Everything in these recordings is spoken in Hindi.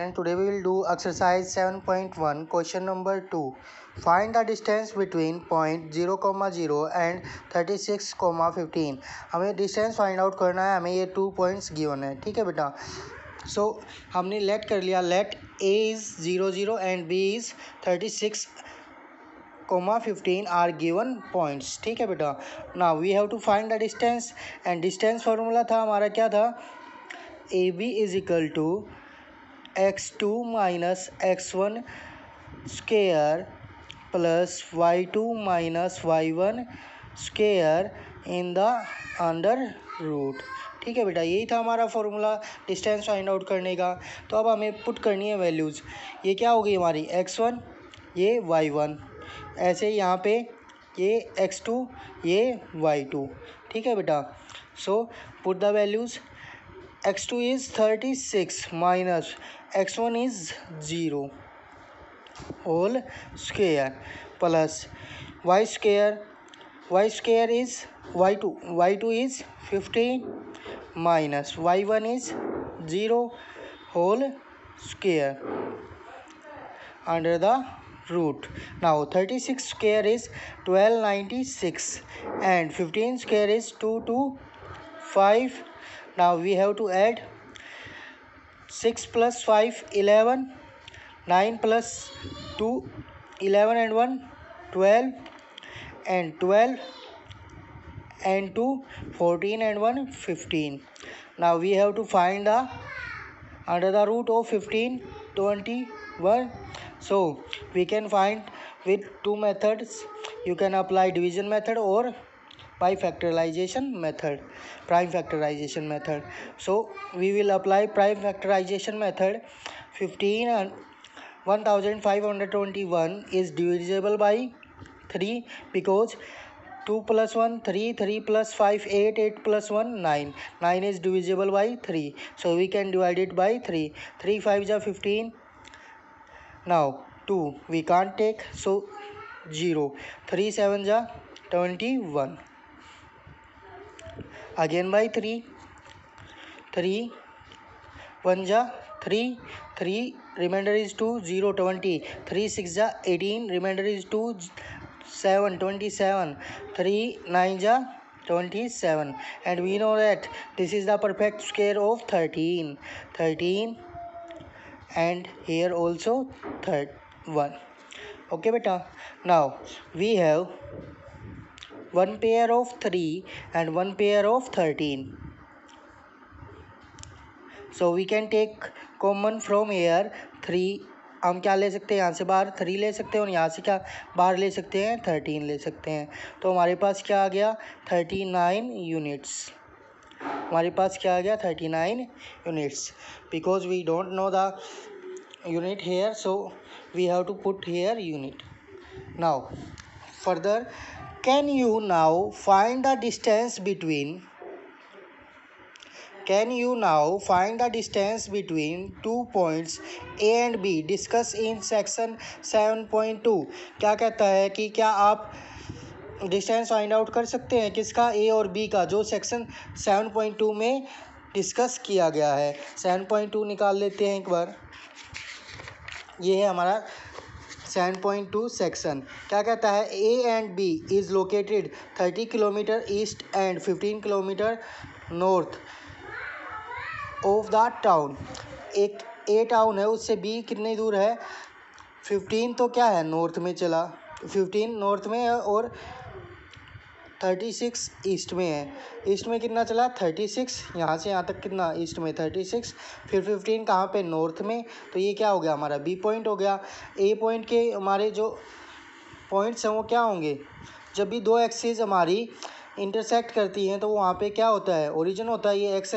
And today we will do exercise 7.1 question number 2. Find the distance between point 0,0 and 36,15. हमें डिस्टेंस फाइंड आउट करना है. हमें ये 2 पॉइंट्स गिवन है. ठीक है बेटा. सो हमने लेट कर लिया. Let a is 0,0 and b is 36,15 are given points. ठीक है बेटा. Now we have to find the distance and distance formula था हमारा क्या था. AB is equal to x2 minus x1 square plus y2 minus y1 square in the under root. ठीक है बेटा. यही था हमारा फॉर्मूला डिस्टेंस फाइंड आउट करने का. तो अब हमें पुट करनी है वैल्यूज़. ये क्या होगी हमारी x1, ये y1, ऐसे यहाँ पे ये x2, ये y2. ठीक है बेटा. So put the values. x2 is 36 minus x1 is 0 whole square plus y square is y2 is 15 minus y1 is 0 whole square under the root. Now 36 square is 1296 and 15 square is 225. Now we have to add 6 plus 5 11, 9 plus 2 11 and 1 12, and 12 and 2 14 and 1 15. Now we have to find the under the root of 15 21. So we can find with two methods. You can apply division method or by factorization method, prime factorization method. So we will apply prime factorization method. 15 and 1521 is divisible by 3 because 2 plus 1 3, 3 plus 5 8, 8 plus 1 9, 9 is divisible by 3. So we can divide it by 3. 3 5 is 15. Now 2 we can't take, so 0. 3 7 is 21. Again by 3. 3 1 is 3, 3 remainder is 2, 0 20. 3 6 is 18, remainder is 2, 7 27. 3 9 is 27. And we know that this is the perfect square of 13. And here also 1. Okay beta. Now we have one pair of 3 and one pair of 13. So we can take common from here 3. हम क्या ले सकते हैं, यहाँ से बाहर 3 ले सकते हैं और यहाँ से क्या बाहर ले सकते हैं 13 ले सकते हैं. तो हमारे पास क्या आ गया 39 यूनिट्स. हमारे पास क्या आ गया 39 units. Because we don't know the unit here, so we have to put here unit. Now further, can you now find the distance between two points A and B discussed in section 7.2. क्या कहता है कि क्या आप डिस्टेंस फाइंड आउट कर सकते हैं किसका, A और B का, जो सेक्शन 7.2 में डिस्कस किया गया है. 7.2 निकाल लेते हैं एक बार. ये है हमारा 7.2 सेक्शन. क्या कहता है, A and B is located 30 kilometre east and 15 kilometre north of the town. एक A टाउन है, उससे B कितनी दूर है 15. तो क्या है नॉर्थ में चला, 15 नॉर्थ में है और 36 ईस्ट में है. ईस्ट में कितना चला 36, यहाँ से यहाँ तक कितना ईस्ट में 36, फिर 15 कहाँ पे नॉर्थ में. तो ये क्या हो गया हमारा बी पॉइंट हो गया. ए पॉइंट के हमारे जो पॉइंट्स हैं वो क्या होंगे, जब भी दो एक्सिस हमारी इंटरसेक्ट करती हैं तो वहाँ पे क्या होता है ओरिजिन होता है. ये एक्स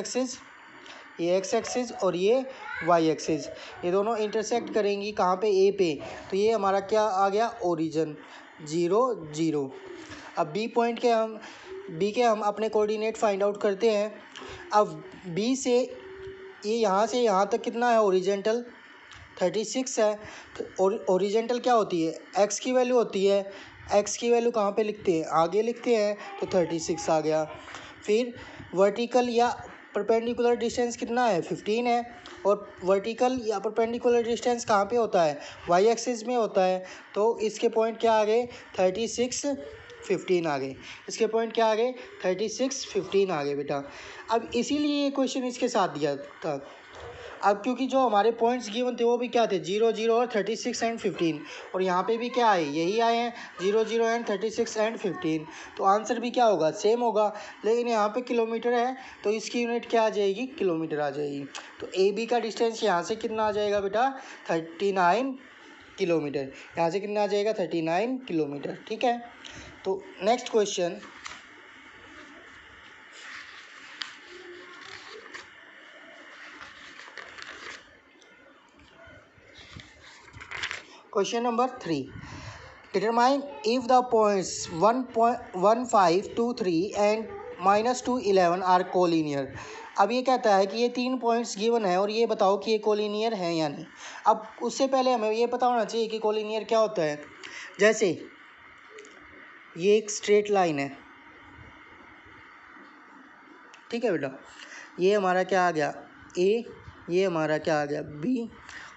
एक्सिस और ये वाई एक्सिस, ये दोनों इंटरसेक्ट करेंगी कहाँ पे ए पे. तो ये हमारा क्या आ गया ओरिजिन 0 0. अब बी पॉइंट के हम अपने कोऑर्डिनेट फाइंड आउट करते हैं. अब बी से ये यहाँ से यहाँ तक कितना है ओरिजेंटल 36 है. तो ओरिजेंटल क्या होती है, एक्स की वैल्यू होती है. एक्स की वैल्यू कहाँ पे लिखते हैं, आगे लिखते हैं. तो 36 आ गया. फिर वर्टिकल या परपेंडिकुलर डिस्टेंस कितना है 15 है, और वर्टिकल या परपेंडिकुलर डिस्टेंस कहाँ पे होता है वाई एक्सिस में होता है। तो इसके पॉइंट क्या आ गए 36 15 आ गए, इसके पॉइंट क्या आ गए 36 15 आ गए बेटा। अब इसीलिए ये क्वेश्चन इसके साथ दिया था। अब क्योंकि जो हमारे पॉइंट्स गिवन थे वो भी क्या थे 0 0 और 36 एंड 15, और यहाँ पे भी क्या आए यही आए हैं 0 0 एंड 36 एंड 15, तो आंसर भी क्या होगा सेम होगा। लेकिन यहाँ पे किलोमीटर है तो इसकी यूनिट क्या आ जाएगी किलोमीटर आ जाएगी। तो ए बी का डिस्टेंस यहाँ से कितना आ जाएगा बेटा 39 किलोमीटर, यहाँ से कितना आ जाएगा 39 किलोमीटर। ठीक है, तो next question question number 3, determine if the points 1.1523 and -211 are collinear. अब ये कहता है कि ये 3 पॉइंट्स गिवन है और ये बताओ कि ये कोलिनियर है या नहीं। अब उससे पहले हमें ये पता होना चाहिए कि कोलिनियर क्या होता है। जैसे ये एक स्ट्रेट लाइन है, ठीक है बेटा, ये हमारा क्या आ गया ए, ये हमारा क्या आ गया बी,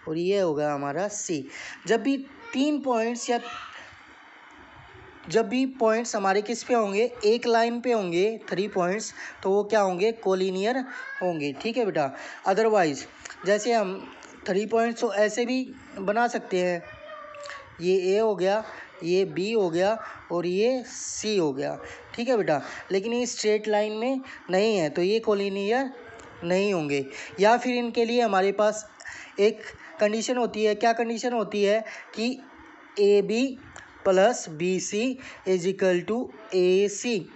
और ये होगा हमारा सी। जब भी 3 पॉइंट्स या जब भी पॉइंट्स हमारे किस पे होंगे एक लाइन पे होंगे 3 पॉइंट्स, तो वो क्या होंगे कोलिनियर होंगे। ठीक है बेटा, अदरवाइज जैसे हम 3 पॉइंट्स तो ऐसे भी बना सकते हैं, ये ए हो गया, ये बी हो गया और ये सी हो गया। ठीक है बेटा, लेकिन ये स्ट्रेट लाइन में नहीं है तो ये कोलिनियर नहीं होंगे। या फिर इनके लिए हमारे पास एक कंडीशन होती है, क्या कंडीशन होती है कि A B plus B C is equal to A C,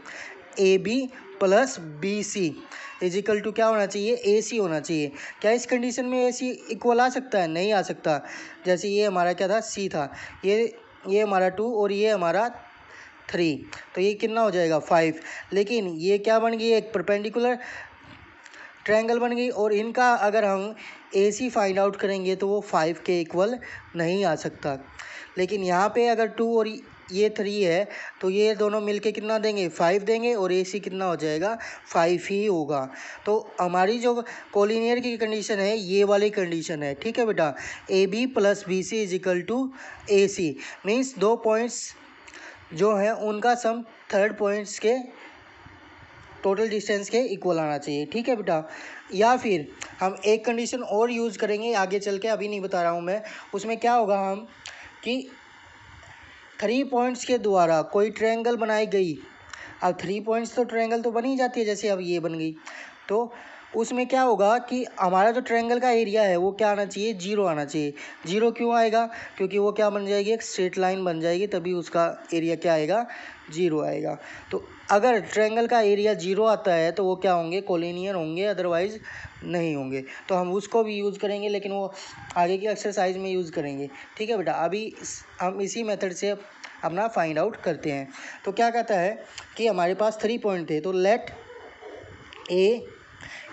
A B plus B C is equal to क्या होना चाहिए ए सी होना चाहिए। क्या इस कंडीशन में ए सी इक्वल आ सकता है, नहीं आ सकता। जैसे ये हमारा क्या था सी था, ये हमारा 2 और ये हमारा 3, तो ये कितना हो जाएगा 5। लेकिन ये क्या बन गई एक परपेंडिकुलर ट्रायंगल बन गई, और इनका अगर हम ए सी फाइंड आउट करेंगे तो वो 5 के इक्वल नहीं आ सकता। लेकिन यहाँ पे अगर 2 और ये 3 है तो ये दोनों मिलके कितना देंगे 5 देंगे, और ए सी कितना हो जाएगा 5 ही होगा। तो हमारी जो कोलिनियर की कंडीशन है ये वाली कंडीशन है। ठीक है बेटा, A B plus B C is equal to A C means 2 points जो हैं उनका सम 3rd पॉइंट्स के टोटल डिस्टेंस के इक्वल आना चाहिए। ठीक है बेटा, या फिर हम एक कंडीशन और यूज़ करेंगे आगे चल के, अभी नहीं बता रहा हूँ मैं। उसमें क्या होगा हम कि 3 पॉइंट्स के द्वारा कोई ट्रायंगल बनाई गई। अब 3 पॉइंट्स तो ट्रायंगल तो बन ही जाती है, जैसे अब ये बन गई, तो उसमें क्या होगा कि हमारा जो ट्रायंगल का एरिया है वो क्या आना चाहिए 0 आना चाहिए। 0 क्यों आएगा, क्योंकि वो क्या बन जाएगी एक स्ट्रेट लाइन बन जाएगी, तभी उसका एरिया क्या आएगा 0 आएगा। तो अगर ट्रायंगल का एरिया 0 आता है तो वो क्या होंगे कोलिनियर होंगे, अदरवाइज नहीं होंगे। तो हम उसको भी यूज़ करेंगे, लेकिन वो आगे की एक्सरसाइज में यूज़ करेंगे। ठीक है बेटा, अभी हम इसी मेथड से अपना फाइंड आउट करते हैं। तो क्या कहता है कि हमारे पास 3 पॉइंट थे, तो लेट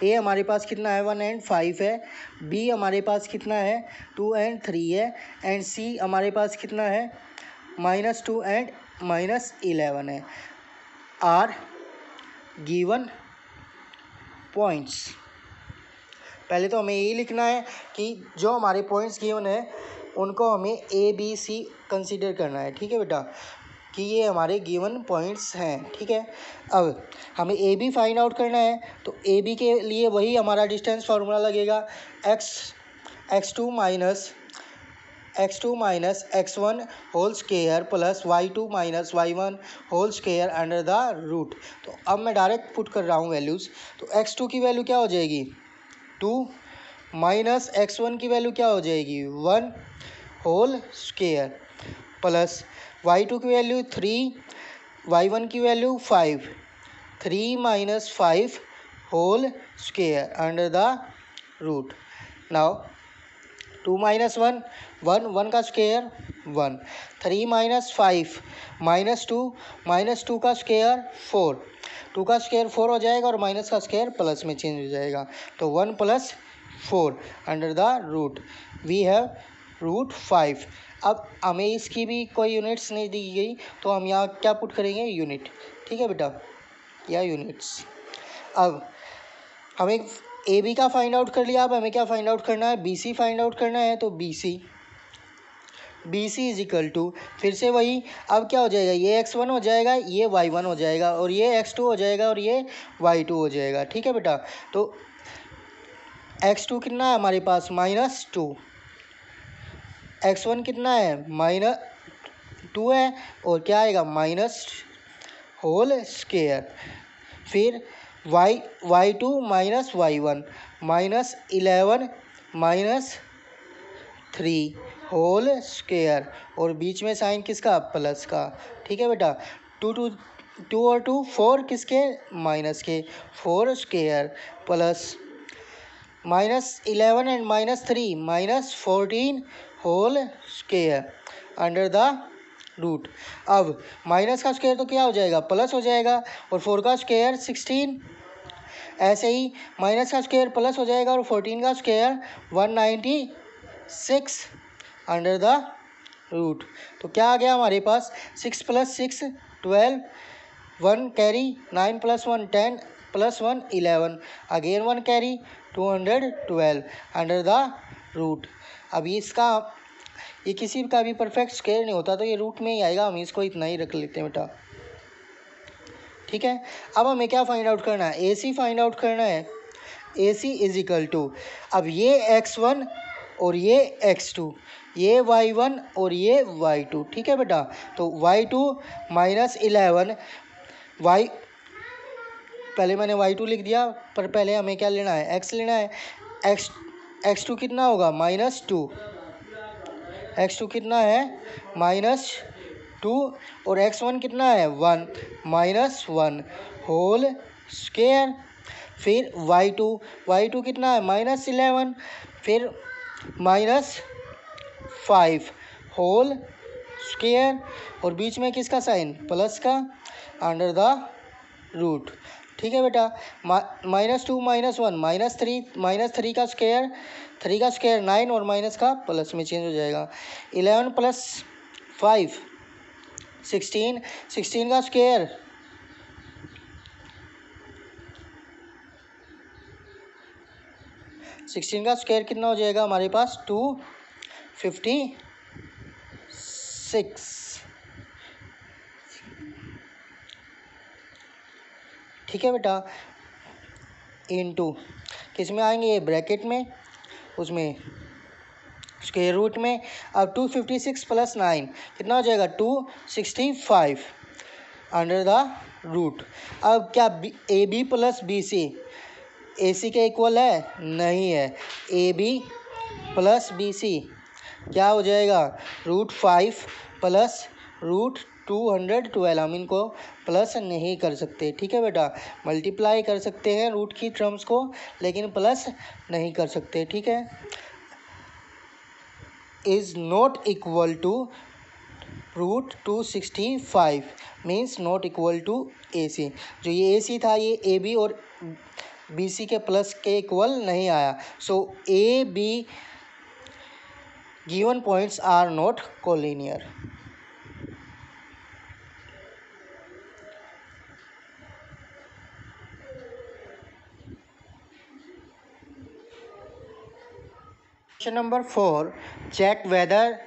ए हमारे पास कितना है 1 एंड 5 है, बी हमारे पास कितना है 2 एंड 3 है, एंड सी हमारे पास कितना है -2 एंड -11 है। आर गिवन पॉइंट्स, पहले तो हमें यही लिखना है कि जो हमारे पॉइंट्स गिवन है उनको हमें ए बी सी कंसीडर करना है। ठीक है बेटा, कि ये हमारे गिवन पॉइंट्स हैं। ठीक है, अब हमें ए बी फाइंड आउट करना है, तो ए बी के लिए वही हमारा डिस्टेंस फार्मूला लगेगा x2 minus x1 whole square plus y2 minus y1 whole square under the root. तो अब मैं डायरेक्ट पुट कर रहा हूँ वैल्यूज़। तो x2 की वैल्यू क्या हो जाएगी 2 माइनस x1 की वैल्यू क्या हो जाएगी 1 होल स्क्वायर प्लस y2 की वैल्यू 3, y1 की value 5, 3 minus 5 whole square under the root. Now 2 minus 1 1, 1 का स्क्वायर 1, 3 माइनस 5 -2 का स्क्वायर 4, 2 का स्क्वायर 4 हो जाएगा और माइनस का स्क्वायर प्लस में चेंज हो जाएगा, तो 1 + 4 under the root we have root 5। अब हमें इसकी भी कोई यूनिट्स नहीं दी गई, तो हम यहाँ क्या पुट करेंगे यूनिट। ठीक है बेटा, या यूनिट्स। अब हमें ए बी का फाइंड आउट कर लिया, अब हमें क्या फाइंड आउट करना है, बी सी फाइंड आउट करना है। तो B C is equal to, फिर से वही, अब क्या हो जाएगा, ये x1 हो जाएगा, ये y1 हो जाएगा, और ये x2 हो जाएगा, और ये y2 हो जाएगा। ठीक है बेटा, तो x2 कितना है हमारे पास, -2, x1 कितना है, -2 है, और क्या आएगा, माइनस होल स्क्वायर, फिर y2 minus y1 -11 -3 whole square, और बीच में साइन किसका, प्लस का। ठीक है बेटा, टू और 2 4 किसके, माइनस के, 4 square plus -11 and -3 -14 whole square under the root. अब माइनस का स्क्वायर तो क्या हो जाएगा, प्लस हो जाएगा, और 4 का स्क्वायर 16, ऐसे ही माइनस का स्क्वायर प्लस हो जाएगा, और 14 का स्क्वायर 196 अंडर द रूट। तो क्या आ गया हमारे पास, 6 + 6 12, 1 carry, 9 + 1 10 + 1 11, again 1 carry, 212 under the root. अभी इसका ये किसी का भी परफेक्ट स्क्वायर नहीं होता, तो ये रूट में ही आएगा, हम इसको इतना ही रख लेते हैं बेटा। ठीक है, अब हमें क्या फाइंड आउट करना है, ए सी फाइंड आउट करना है। ए सी इज इक्वल टू, अब ये x1 और ये x2, ये y1 और ये y2। ठीक है बेटा, तो y2 -11 y, पहले मैंने y2 लिख दिया, पर पहले हमें क्या लेना है, x लेना है। x2 कितना होगा, -2, x2 कितना है, -2, और x1 कितना है, 1 -1 होल स्क्वायर, फिर y2 कितना है, -11, फिर -5 होल स्क्वायर, और बीच में किसका साइन, प्लस का, अंडर द रूट। ठीक है बेटा, -2 -1 -3 का स्क्वायर, 3 का स्क्वायर 9, और माइनस का प्लस में चेंज हो जाएगा। 11 + 5 16, 16 का स्क्वायर 16 का स्क्वायर कितना हो जाएगा हमारे पास, 256। ठीक है बेटा, इनटू किस में आएंगे, ये ब्रैकेट में, उसमें स्क्वायर रूट में। अब 256 + 9 कितना हो जाएगा, 265 अंडर द रूट। अब क्या ए बी + बी सी ए सी के इक्वल है, नहीं है, ए बी + बी सी क्या हो जाएगा, √5 + √212, हम इनको प्लस नहीं कर सकते। ठीक है बेटा, मल्टीप्लाई कर सकते हैं रूट की टर्म्स को, लेकिन प्लस नहीं कर सकते। ठीक है, is not equal to √265 means not equal to A C. जो ये ए सी था, ये ए बी और बी सी के प्लस के इक्वल नहीं आया। So A B given points are not collinear. Question number 4. Check whether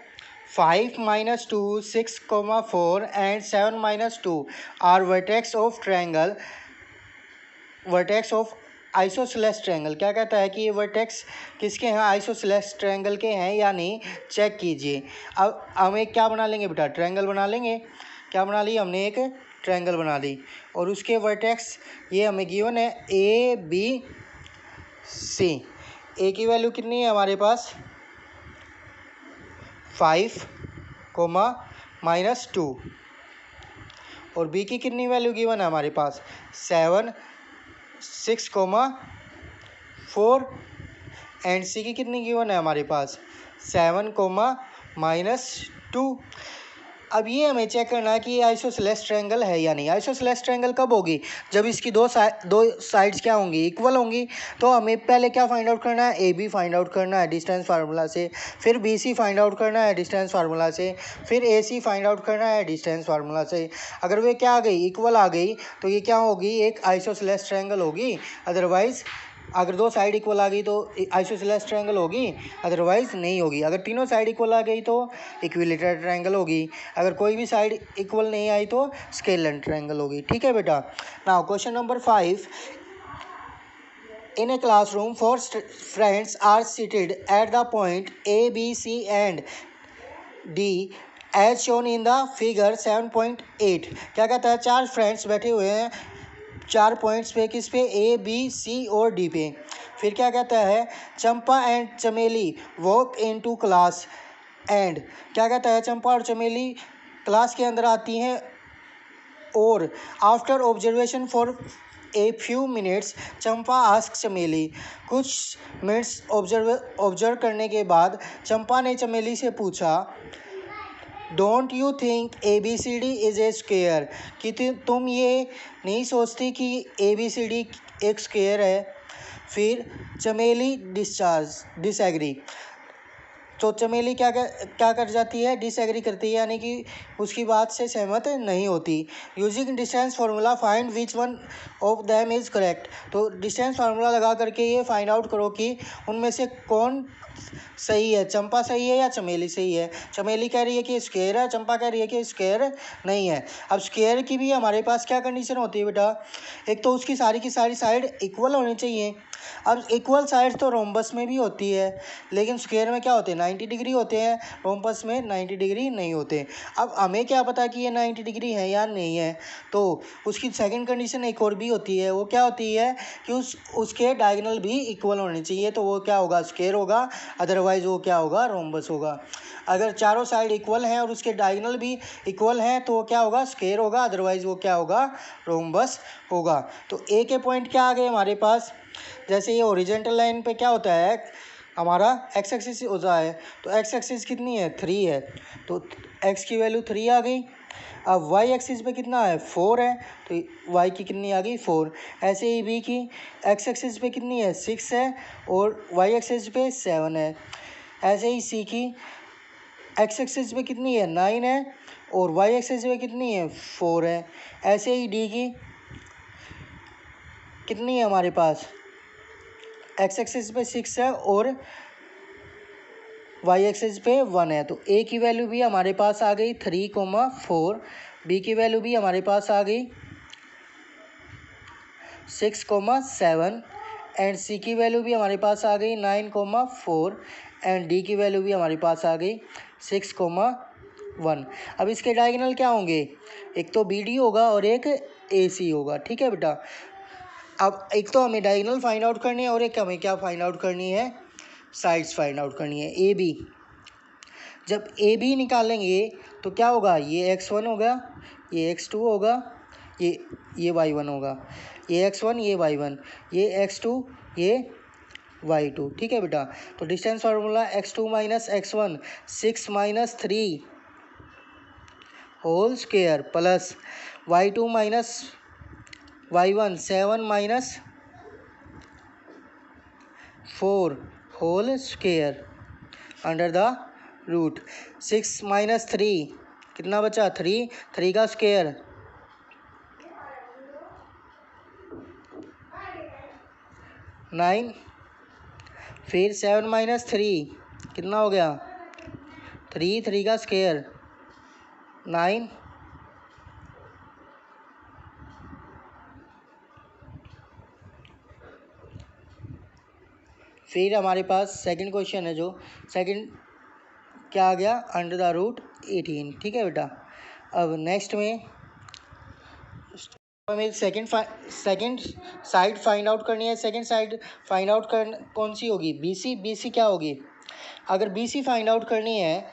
5 - 2, 6, 4 and 7 - 2 are vertex of triangle, vertex of isosceles triangle. क्या कहता है कि ये वर्टेक्स किसके हैं, आइसोसेलेस ट्रायंगल के हैं या नहीं, चेक कीजिए। अब हम एक क्या बना लेंगे बेटा, ट्रायंगल बना लेंगे। क्या बना ली हमने, एक ट्रायंगल बना ली, और उसके वर्टेक्स ये हमें गिवन है ए बी सी। ए की वैल्यू कितनी है हमारे पास, 5, -2, और बी की कितनी वैल्यू गिवन है हमारे पास, 7, 6, 4, एंड सी की कितनी गिवन है हमारे पास, 7, -2। अब ये हमें चेक करना है कि ये आइसोसेलेस ट्रायंगल है या नहीं। आइसोसेलेस ट्रायंगल कब होगी, जब इसकी दो साइड्स क्या होंगी, इक्वल होंगी। तो हमें पहले क्या फाइंड आउट करना है, ए बी फाइंड आउट करना है डिस्टेंस फार्मूला से, फिर बी सी फाइंड आउट करना है डिस्टेंस फार्मूला से, फिर ए सी फाइंड आउट करना है डिस्टेंस फार्मूला से। अगर वे क्या आ गई, इक्वल आ गई, तो ये क्या होगी, एक आइसोसेलेस ट्रायंगल होगी, अदरवाइज अगर दो साइड इक्वल आ गई तो आइसोसेलेस ट्रायंगल होगी, अदरवाइज नहीं होगी। अगर तीनों साइड इक्वल आ गई तो इक्विलेटरल ट्रायंगल होगी। अगर कोई भी साइड इक्वल नहीं आई तो स्केलर ट्रायंगल होगी। ठीक है बेटा। Now question number 5, in a classroom four friends are seated at the point A, B, C and D as shown in the figure 7.8। क्या कहता है, चार फ्रेंड्स बैठे हुए हैं चार पॉइंट्स पे, किस पे, ए बी सी और डी पे। फिर क्या कहता है, चंपा एंड चमेली वॉक इनटू क्लास एंड, क्या कहता है, चंपा और चमेली क्लास के अंदर आती हैं और after observation for a few minutes Champa ask चमेली, कुछ मिनट्स ऑब्जर्व करने के बाद चंपा ने चमेली से पूछा, don't you think A B C D is a square, कि तुम ये नहीं सोचती कि ए बी सी डी एक स्क्वेयर है। फिर चमेली डिसएग्री, तो चमेली क्या कर जाती है, डिसएग्री करती है, यानी कि उसकी बात से सहमत नहीं होती। Using distance formula find which one of them is correct, तो डिस्टेंस फार्मूला लगा करके ये फाइंड आउट करो कि उनमें से कौन सही है, चंपा सही है या चमेली सही है। चमेली कह रही है कि स्क्वायर है, चंपा कह रही है कि स्क्वायर नहीं है। अब स्क्वायर की भी हमारे पास क्या कंडीशन होती है बेटा, एक तो उसकी सारी की सारी साइड इक्वल होनी चाहिए। अब इक्वल साइड तो रोम्बस में भी होती है, लेकिन स्क्वायर में क्या होते हैं, 90 डिग्री होते हैं, रोम्बस में 90 डिग्री नहीं होते। अब हमें क्या पता कि ये 90 डिग्री है या नहीं है, तो उसकी सेकंड कंडीशन एक और भी होती है। वो क्या होती है कि उसके डायगोनल भी इक्वल होने चाहिए, तो वो क्या होगा, स्क्वायर होगा, अदरवाइज वो क्या होगा, रोम्बस होगा। अगर चारों साइड इक्वल हैं और उसके डायगोनल भी इक्वल हैं तो वो क्या होगा, स्क्वायर होगा, अदरवाइज वो क्या होगा, रोम्बस होगा। तो ए के पॉइंट क्या आ गए हमारे पास, जैसे ये ओरिजेंटल लाइन पे क्या होता है, हमारा एक्स एक्सिस होता है, तो एक्स एक्सिस कितनी है, 3 है, तो एक्स की वैल्यू 3 आ गई। अब वाई एक्सिस पे कितना है, 4 है, तो वाई की कितनी आ गई, 4। ऐसे ही बी की एक्स एक्सिस पे कितनी है, 6 है, और वाई एक्सिस पे 7 है। ऐसे ही सी की एक्स एक्सिस पे कितनी है, 9 है, और वाई एक्सिस पे कितनी है, 4 है। ऐसे ही डी की कितनी है हमारे पास, एक्स एक्सिस पे 6 है और वाई एक्सिस पे 1 है, तो ए की वैल्यू भी हमारे पास आ गई 3,4, बी की वैल्यू भी हमारे पास आ गई 6,7 एंड सी की वैल्यू भी हमारे पास आ गई 9,4 एंड डी की वैल्यू भी हमारे पास आ गई 6,1। अब इसके डायगोनल क्या होंगे, एक तो बी डी होगा और एक ए सी होगा। ठीक है बेटा। अब एक तो हमें डायगोनल फाइंड आउट करनी है और एक हमें क्या फाइंड आउट करनी है, साइड्स फाइंड आउट करनी है, ए बी। जब ए बी निकालेंगे तो क्या होगा, ये x1 होगा, ये x2 होगा, ये y1 होगा, ये x1 ये y1, ये x2 ये y2। ठीक है बेटा। तो distance formula x2 minus x1 6 minus 3 whole square plus y2 minus y1 7 minus 4 whole square under the root 6 minus 3 कितना बचा, 3 का स्क्वायर 9, फिर 7 माइनस 3 कितना हो गया, 3 का स्क्वायर 9, फिर हमारे पास सेकंड क्वेश्चन है, जो सेकंड क्या आ गया, अंडर द रूट 18। ठीक है बेटा। अब नेक्स्ट में हमें सेकंड साइड फाइंड आउट करनी है। सेकंड साइड फाइंड आउट कौन सी होगी, बी सी क्या होगी। अगर बी सी फाइंड आउट करनी है,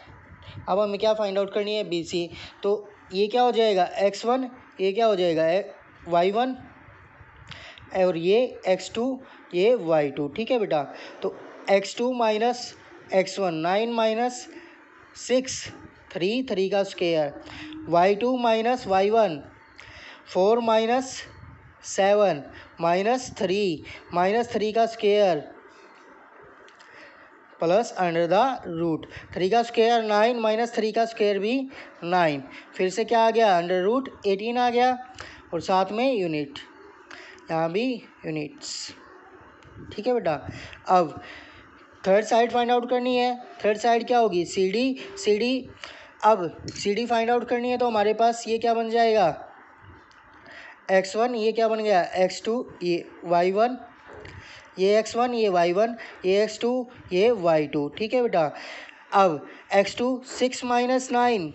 अब हमें क्या फाइंड आउट करनी है, बी सी, तो ये क्या हो जाएगा, x1, ये क्या हो जाएगा, y1, और ये x2 ये y2। ठीक है बेटा। तो x2 माइनस x1 9 माइनस 6 3 का square, y2 minus y1 4 minus 7 minus 3 का square plus under the root 3 का स्क्वायर 9 माइनस 3 का स्क्वायर भी 9, फिर से क्या आ गया, अंडर रूट 18 आ गया, और साथ में यूनिट, यहाँ भी यूनिट्स। ठीक है बेटा। अब थर्ड साइड फाइंड आउट करनी है। थर्ड साइड क्या होगी, सी डी। अब सी डी फाइंड आउट करनी है तो हमारे पास ये क्या बन जाएगा, x1, ये क्या बन गया x2, ये y1, ये x1, ये y1, ये x2, ये y2। ठीक है बेटा। अब x2 6 - 9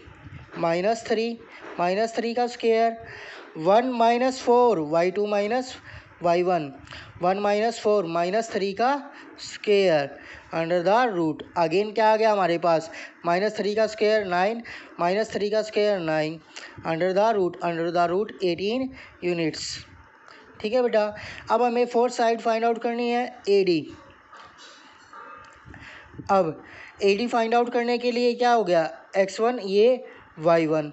-3, -3 का स्क्वायर, 1 - 4 y2 - y1, 1 - 4 -3 का square under the root. Again क्या आ गया हमारे पास, -3 का स्क्वायर 9, -3 का square 9 under the root 18 units. ठीक है बेटा। अब हमें फोर्थ साइड फाइंड आउट करनी है AD। अब AD फाइंड आउट करने के लिए क्या हो गया, x1 ये y1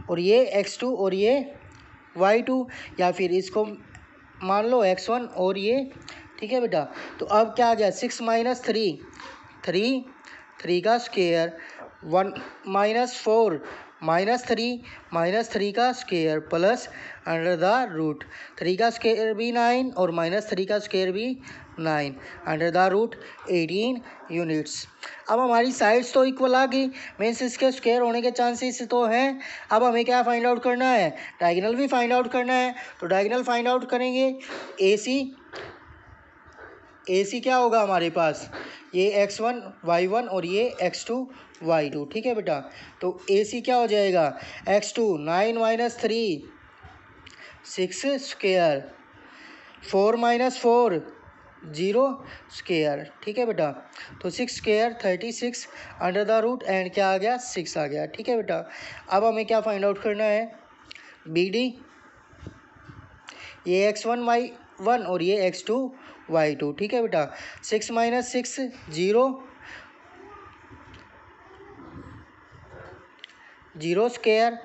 और ये x2 और ये y2, या फिर इसको मान लो x1 और ये। ठीक है बेटा। तो अब क्या आ गया, 6 - 3 3, 3 का स्क्वायर, 1 - 4 -3 का square plus under the root 3 का स्क्वायर भी 9 और -3 का स्क्वायर भी 9 अंडर द रूट 18 यूनिट्स। अब हमारी साइड्स तो इक्वल आ गई, मीन्स इसके स्क्वायर होने के चांसेस तो हैं। अब हमें क्या फाइंड आउट करना है, डायगोनल भी फाइंड आउट करना है। तो डायगोनल फाइंड आउट करेंगे, AC क्या होगा हमारे पास, ये x1 y1 और ये x2 y2। ठीक है बेटा। तो AC क्या हो जाएगा, x2 9 - 3 6 स्क्वायर, 4 - 4 0 स्क्वायर। ठीक है बेटा। तो 6 square 36 under the root and क्या आ गया, 6 आ गया। ठीक है बेटा। अब हमें क्या फाइंड आउट करना है, BD, ये x1 y1 और ये x2 y2। ठीक है बेटा। 6 - 6 0 स्क्वायर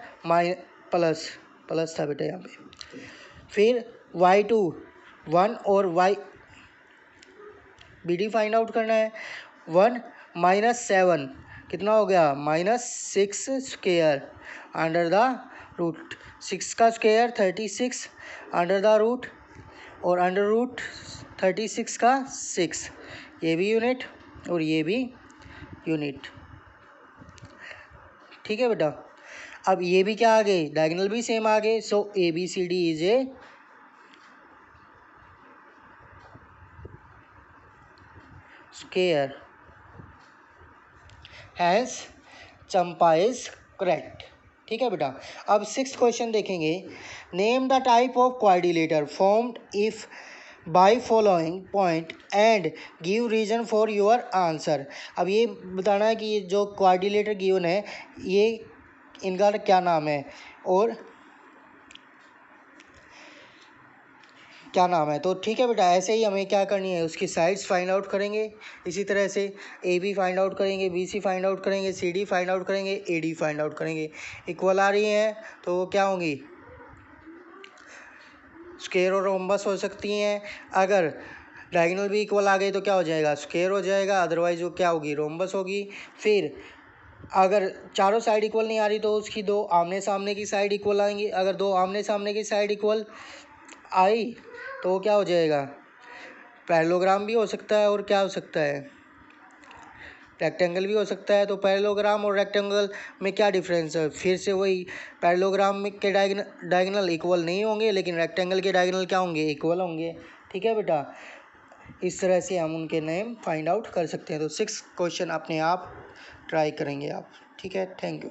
प्लस था बेटा यहाँ पे। फिर y2 1 और BD फाइंड आउट करना है, 1 - 7 कितना हो गया, -6 स्क्वायर अंडर द रूट 6 का स्क्वायर 36 अंडर द रूट और अंडर रूट 36 का 6, ये भी यूनिट और ये भी यूनिट। ठीक है बेटा। अब ये भी क्या आ गए, डायगोनल भी सेम आ गए। So ABCD is a square, hence Champa is correct. ठीक है बेटा। अब 6th क्वेश्चन देखेंगे, name the type of quadrilateral formed if by following point and give reason for your answer. अब ये बताना है कि ये जो क्वाड्रिलेटर गिवन है ये इनका क्या नाम है और क्या नाम है। तो ठीक है बेटा, ऐसे ही हमें क्या करनी है, उसकी साइड्स फाइंड आउट करेंगे। इसी तरह से AB फाइंड आउट करेंगे, BC फाइंड आउट करेंगे, CD फाइंड आउट करेंगे, AD फाइंड आउट करेंगे। इक्वल आ रही हैं तो वो क्या होंगी, स्क्वायर और रोम्बस हो सकती हैं। अगर डायगोनल भी इक्वल आ गए तो क्या हो जाएगा, स्क्वायर हो जाएगा, अदरवाइज वो क्या होगी, रोम्बस होगी। फिर अगर चारों साइड इक्वल नहीं आ रही तो उसकी दो आमने सामने की साइड इक्वल आएंगी। अगर दो आमने सामने की साइड इक्वल आई तो वो क्या हो जाएगा, पैरेललोग्राम भी हो सकता है और क्या हो सकता है, रेक्टेंगल भी हो सकता है। तो पैरेललोग्राम और रेक्टेंगल में क्या डिफरेंस है, फिर से वही, पैरेललोग्राम में के डायगोनल इक्वल नहीं होंगे लेकिन रेक्टेंगल के डायगोनल क्या होंगे, इक्वल होंगे। ठीक है बेटा। इस तरह से हम उनके नेम फाइंड आउट कर सकते हैं। तो 6 क्वेश्चन अपने आप ट्राई करेंगे आप। ठीक है, थैंक यू।